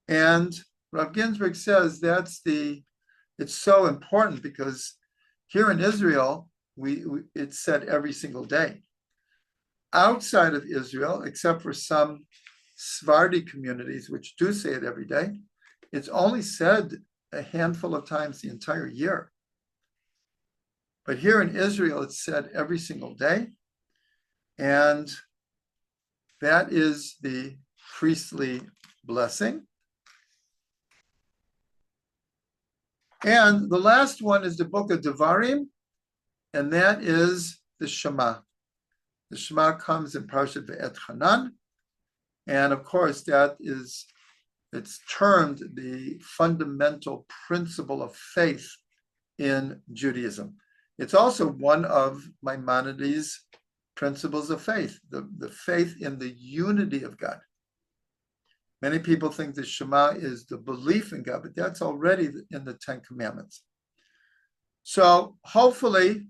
and Rav Ginsburg says it's so important because here in Israel, it's said every single day. Outside of Israel, except for some Sephardi communities, which do say it every day, it's only said a handful of times the entire year. But here in Israel, it's said every single day. And that is the priestly blessing. And the last one is the book of Devarim, and that is the Shema. The Shema comes in Parshat Ve'et Hanan, and of course it's termed the fundamental principle of faith in Judaism. It's also one of Maimonides' principles of faith, the faith in the unity of God. Many people think the Shema is the belief in God, but that's already in the Ten Commandments. So hopefully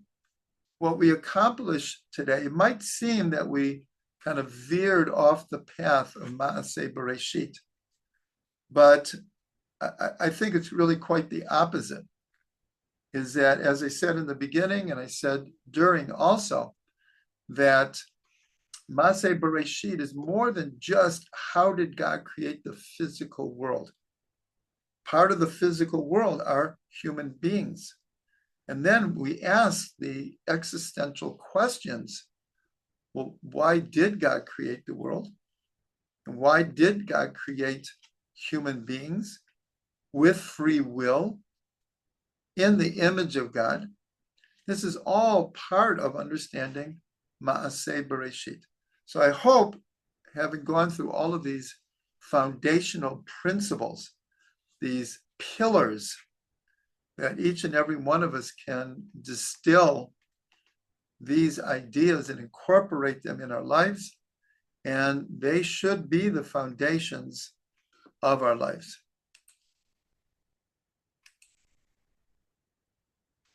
what we accomplished today, it might seem that we kind of veered off the path of Ma'aseh Bereishit, but I think it's really quite the opposite, is that, as I said in the beginning, and I said during also, that Ma'aseh Bereishit is more than just how did God create the physical world. Part of the physical world are human beings. And then we ask the existential questions. Well, why did God create the world? And why did God create human beings with free will in the image of God? This is all part of understanding Ma'aseh Bereishit. So I hope, having gone through all of these foundational principles, these pillars, that each and every one of us can distill these ideas and incorporate them in our lives, and they should be the foundations of our lives.